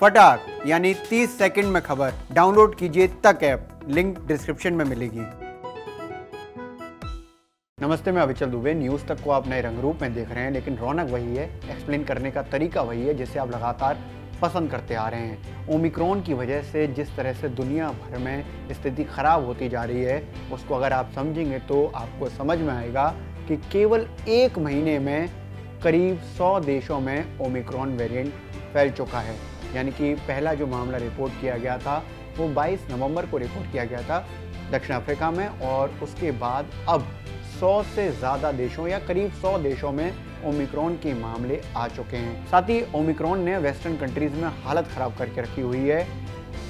फटाक यानी 30 सेकंड में खबर। डाउनलोड कीजिए तक ऐप, लिंक डिस्क्रिप्शन में मिलेगी। नमस्ते, मैं अविचल दुबे। न्यूज़ तक को आप नए रंग रूप में देख रहे हैं, लेकिन रौनक वही है, एक्सप्लेन करने का तरीका वही है जिसे आप लगातार पसंद करते आ रहे हैं। ओमिक्रॉन की वजह से जिस तरह से दुनिया भर में स्थिति खराब होती जा रही है, उसको अगर आप समझेंगे तो आपको समझ में आएगा कि केवल एक महीने में करीब 100 देशों में ओमिक्रॉन वेरिएंट फैल चुका है। यानी कि पहला जो मामला रिपोर्ट किया गया था वो 22 नवंबर को रिपोर्ट किया गया था दक्षिण अफ्रीका में, और उसके बाद अब 100 से ज़्यादा देशों या करीब 100 देशों में ओमिक्रॉन के मामले आ चुके हैं। साथ ही ओमिक्रॉन ने वेस्टर्न कंट्रीज़ में हालत ख़राब करके रखी हुई है।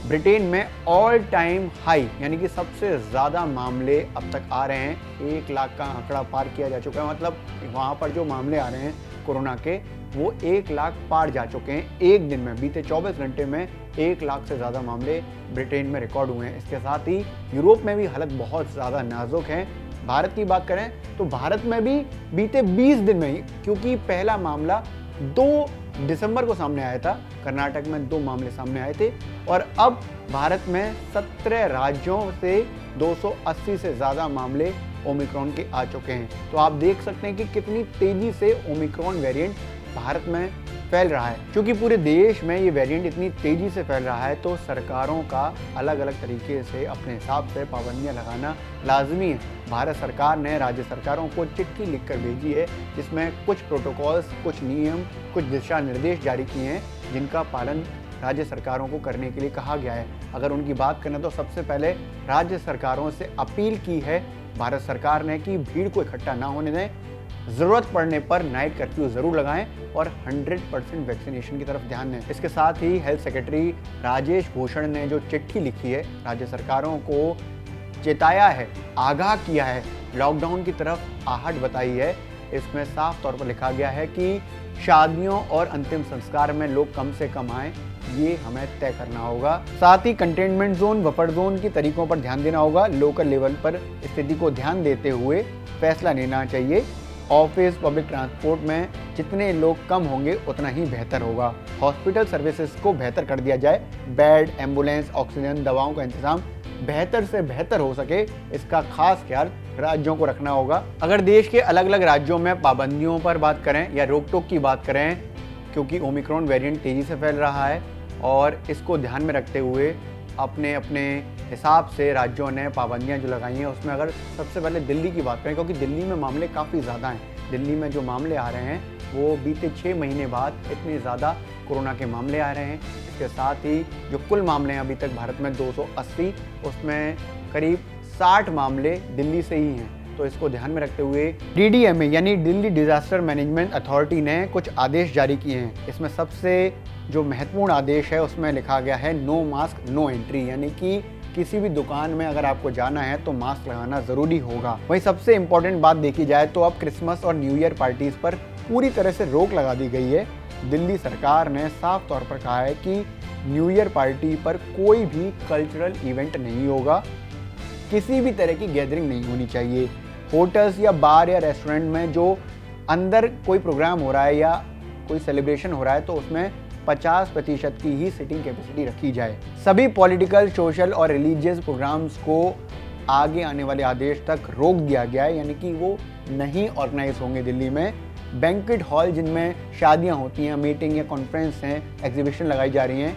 ब्रिटेन में ऑल टाइम हाई यानी कि सबसे ज़्यादा मामले अब तक आ रहे हैं। 1 लाख का आंकड़ा पार किया जा चुका है, मतलब वहाँ पर जो मामले आ रहे हैं कोरोना के वो 1 लाख पार जा चुके हैं एक दिन में। बीते 24 घंटे में 1 लाख से ज़्यादा मामले ब्रिटेन में रिकॉर्ड हुए हैं। इसके साथ ही यूरोप में भी हालत बहुत ज़्यादा नाजुक है। भारत की बात करें तो भारत में भी बीते 20 दिन में ही, क्योंकि पहला मामला 2 दिसंबर को सामने आया था, कर्नाटक में 2 मामले सामने आए थे, और अब भारत में 17 राज्यों से 280 से ज़्यादा मामले ओमिक्रॉन के आ चुके हैं। तो आप देख सकते हैं कि कितनी तेज़ी से ओमिक्रॉन वेरिएंट भारत में फैल रहा है। क्योंकि पूरे देश में ये वेरिएंट इतनी तेज़ी से फैल रहा है तो सरकारों का अलग अलग तरीके से अपने हिसाब से पाबंदियां लगाना लाजमी है। भारत सरकार ने राज्य सरकारों को चिट्ठी लिखकर भेजी है जिसमें कुछ प्रोटोकॉल्स, कुछ नियम, कुछ दिशा निर्देश जारी किए हैं जिनका पालन राज्य सरकारों को करने के लिए कहा गया है। अगर उनकी बात करें तो सबसे पहले राज्य सरकारों से अपील की है भारत सरकार ने कि भीड़ को इकट्ठा ना होने दें, ज़रूरत पड़ने पर नाइट कर्फ्यू ज़रूर लगाएं और 100% वैक्सीनेशन की तरफ ध्यान दें। इसके साथ ही हेल्थ सेक्रेटरी राजेश भूषण ने जो चिट्ठी लिखी है राज्य सरकारों को चेताया है, आगाह किया है, लॉकडाउन की तरफ आहट बताई है। इसमें साफ तौर पर लिखा गया है कि शादियों और अंतिम संस्कार में लोग कम से कम आएँ, ये हमें तय करना होगा। साथ ही कंटेनमेंट जोन, बफर जोन के तरीकों पर ध्यान देना होगा। लोकल लेवल पर स्थिति को ध्यान देते हुए फैसला लेना चाहिए। ऑफिस, पब्लिक ट्रांसपोर्ट में जितने लोग कम होंगे उतना ही बेहतर होगा। हॉस्पिटल सर्विसेज को बेहतर कर दिया जाए। बेड, एम्बुलेंस, ऑक्सीजन, दवाओं का इंतजाम बेहतर से बेहतर हो सके, इसका खास ख्याल राज्यों को रखना होगा। अगर देश के अलग अलग राज्यों में पाबंदियों पर बात करें या रोक टोक की बात करें, क्योंकि ओमिक्रॉन वेरिएंट तेज़ी से फैल रहा है और इसको ध्यान में रखते हुए अपने अपने हिसाब से राज्यों ने पाबंदियां जो लगाई हैं, उसमें अगर सबसे पहले दिल्ली की बात करें, क्योंकि दिल्ली में मामले काफ़ी ज़्यादा हैं। दिल्ली में जो मामले आ रहे हैं वो बीते 6 महीने बाद इतने ज़्यादा कोरोना के मामले आ रहे हैं। इसके साथ ही जो कुल मामले हैं अभी तक भारत में 280, उसमें करीब 60 मामले दिल्ली से ही हैं। तो इसको ध्यान में रखते हुए DDMA यानी दिल्ली डिजास्टर मैनेजमेंट अथॉरिटी ने कुछ आदेश जारी किए हैं। इसमें सबसे जो महत्वपूर्ण आदेश है उसमें लिखा गया है नो मास्क नो एंट्री, यानी कि किसी भी दुकान में अगर आपको जाना है तो मास्क लगाना ज़रूरी होगा। वहीं सबसे इम्पोर्टेंट बात देखी जाए तो अब क्रिसमस और न्यू ईयर पार्टीज़ पर पूरी तरह से रोक लगा दी गई है। दिल्ली सरकार ने साफ तौर पर कहा है कि न्यू ईयर पार्टी पर कोई भी कल्चरल इवेंट नहीं होगा, किसी भी तरह की गैदरिंग नहीं होनी चाहिए। होटल्स या बार या रेस्टोरेंट में जो अंदर कोई प्रोग्राम हो रहा है या कोई सेलिब्रेशन हो रहा है तो उसमें 50% की ही सीटिंग कैपेसिटी रखी जाए। सभी पॉलिटिकल, सोशल और रिलीजियस प्रोग्राम्स को आगे आने वाले आदेश तक रोक दिया गया है, यानी कि वो नहीं ऑर्गेनाइज होंगे दिल्ली में। बैंक्वेट हॉल जिनमें शादियां होती हैं, मीटिंग या कॉन्फ्रेंस हैं, एग्जीबिशन लगाई जा रही हैं,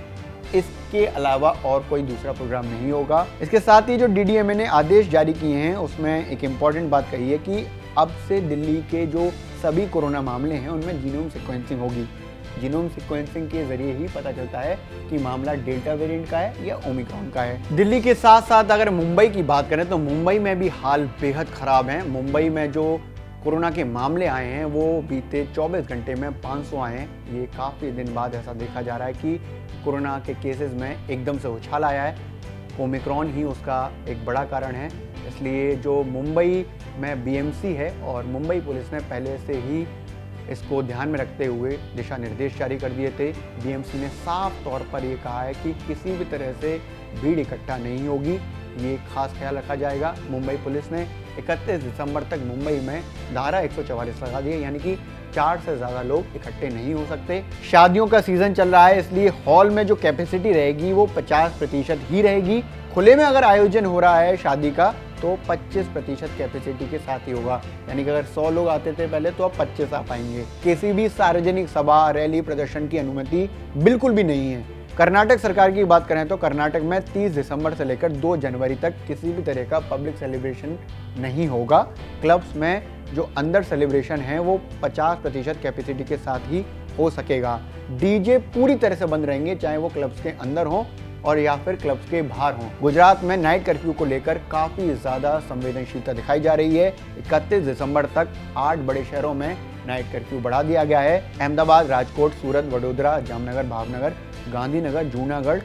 इसके अलावा और कोई दूसरा प्रोग्राम नहीं होगा। इसके साथ ही जो DDMA ने आदेश जारी किए हैं उसमें एक इम्पॉर्टेंट बात कही है कि अब से दिल्ली के जो सभी कोरोना मामले हैं उनमें जीनोम सीक्वेंसिंग होगी। जीनोम सीक्वेंसिंग के जरिए ही पता चलता है कि मामला डेल्टा वेरिएंट का है या ओमिक्रॉन का है। दिल्ली के साथ साथ अगर मुंबई की बात करें तो मुंबई में भी हाल बेहद ख़राब है। मुंबई में जो कोरोना के मामले आए हैं वो बीते 24 घंटे में 500 आए हैं। ये काफ़ी दिन बाद ऐसा देखा जा रहा है कि कोरोना के केसेस में एकदम से उछाल आया है। ओमिक्रॉन ही उसका एक बड़ा कारण है। इसलिए जो मुंबई में BMC है और मुंबई पुलिस ने पहले से ही इसको ध्यान में रखते हुए दिशा निर्देश जारी कर दिए थे। BMC ने साफ तौर पर ये कहा है कि किसी भी तरह से भीड़ इकट्ठा नहीं होगी, ये खास ख्याल रखा जाएगा। मुंबई पुलिस ने 31 दिसंबर तक मुंबई में धारा 144 लगा दी है, यानी कि 4 से ज़्यादा लोग इकट्ठे नहीं हो सकते। शादियों का सीज़न चल रहा है, इसलिए हॉल में जो कैपेसिटी रहेगी वो 50% ही रहेगी। खुले में अगर आयोजन हो रहा है शादी का तो 25% कैपेसिटी के साथ ही होगा, यानी कि अगर 100 लोग आते थे पहले तो अब 25 आ पाएंगे। किसी भी सार्वजनिक सभा, रैली, प्रदर्शन की अनुमति बिल्कुल भी नहीं है। कर्नाटक सरकार की बात करें तो कर्नाटक में 30 दिसंबर से लेकर 2 जनवरी तक किसी भी तरह का पब्लिक सेलिब्रेशन नहीं होगा। क्लब्स में जो अंदर सेलिब्रेशन है वो 50% कैपेसिटी के साथ ही हो सकेगा। डीजे पूरी तरह से बंद रहेंगे, चाहे वो क्लब्स के अंदर हों और या फिर क्लब्स के बाहर हों। गुजरात में नाइट कर्फ्यू को लेकर काफ़ी ज़्यादा संवेदनशीलता दिखाई जा रही है। 31 दिसंबर तक 8 बड़े शहरों में नाइट कर्फ्यू बढ़ा दिया गया है। अहमदाबाद, राजकोट, सूरत, वडोदरा, जामनगर, भावनगर, गांधीनगर, जूनागढ़,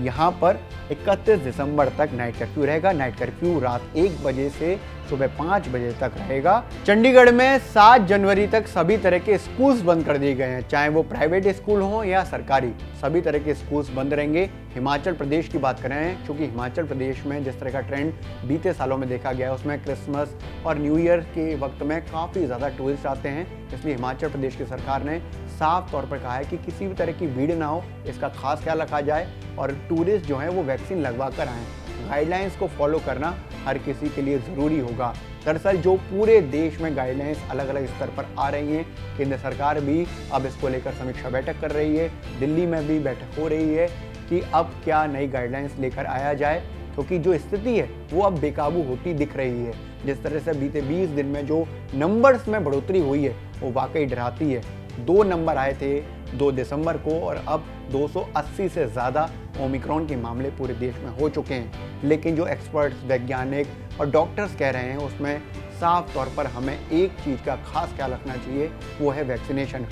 यहाँ पर 31 दिसंबर तक नाइट कर्फ्यू रहेगा। नाइट कर्फ्यू रात 1 बजे से सुबह 5 बजे तक रहेगा। चंडीगढ़ में 7 जनवरी तक सभी तरह के स्कूल्स बंद कर दिए गए हैं, चाहे वो प्राइवेट स्कूल हो या सरकारी, सभी तरह के स्कूल्स बंद रहेंगे। हिमाचल प्रदेश की बात करें, क्योंकि हिमाचल प्रदेश में जिस तरह का ट्रेंड बीते सालों में देखा गया है, उसमें क्रिसमस और न्यू ईयर के वक्त में काफ़ी ज़्यादा टूरिस्ट आते हैं, इसलिए हिमाचल प्रदेश की सरकार ने साफ तौर पर कहा है कि किसी भी तरह की भीड़ ना हो, इसका खास ख्याल रखा जाए और टूरिस्ट जो हैं वो वैक्सीन लगवा कर आएँ। गाइडलाइंस को फॉलो करना हर किसी के लिए ज़रूरी होगा। दरअसल जो पूरे देश में गाइडलाइंस अलग अलग स्तर पर आ रही हैं, केंद्र सरकार भी अब इसको लेकर समीक्षा बैठक कर रही है। दिल्ली में भी बैठक हो रही है कि अब क्या नई गाइडलाइंस लेकर आया जाए, क्योंकि जो स्थिति है वो अब बेकाबू होती दिख रही है। जिस तरह से बीते 20 दिन में जो नंबर्स में बढ़ोतरी हुई है वो वाकई डराती है। 2 नंबर आए थे 2 दिसंबर को और अब 280 से ज़्यादा ओमिक्रॉन के मामले पूरे देश में हो चुके हैं। लेकिन जो एक्सपर्ट्स, वैज्ञानिक और डॉक्टर्स कह रहे हैं उसमें साफ तौर पर हमें एक चीज़ का खास ख्याल रखना चाहिए, वो है वैक्सीनेशन।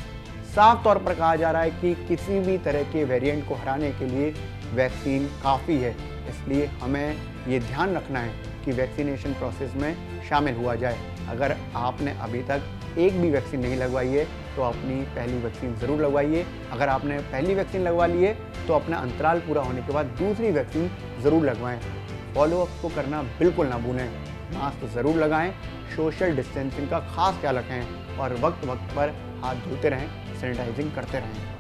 साफ तौर पर कहा जा रहा है कि किसी भी तरह के वेरिएंट को हराने के लिए वैक्सीन काफ़ी है, इसलिए हमें ये ध्यान रखना है कि वैक्सीनेशन प्रोसेस में शामिल हुआ जाए। अगर आपने अभी तक एक भी वैक्सीन नहीं लगवाई है तो अपनी पहली वैक्सीन ज़रूर लगवाइए। अगर आपने पहली वैक्सीन लगवा ली है तो अपना अंतराल पूरा होने के बाद दूसरी वैक्सीन ज़रूर लगवाएं। फॉलोअप को करना बिल्कुल ना भूलें। मास्क ज़रूर लगाएं, सोशल डिस्टेंसिंग का खास ख्याल रखें और वक्त वक्त पर हाथ धोते रहें, सैनिटाइजिंग करते रहें।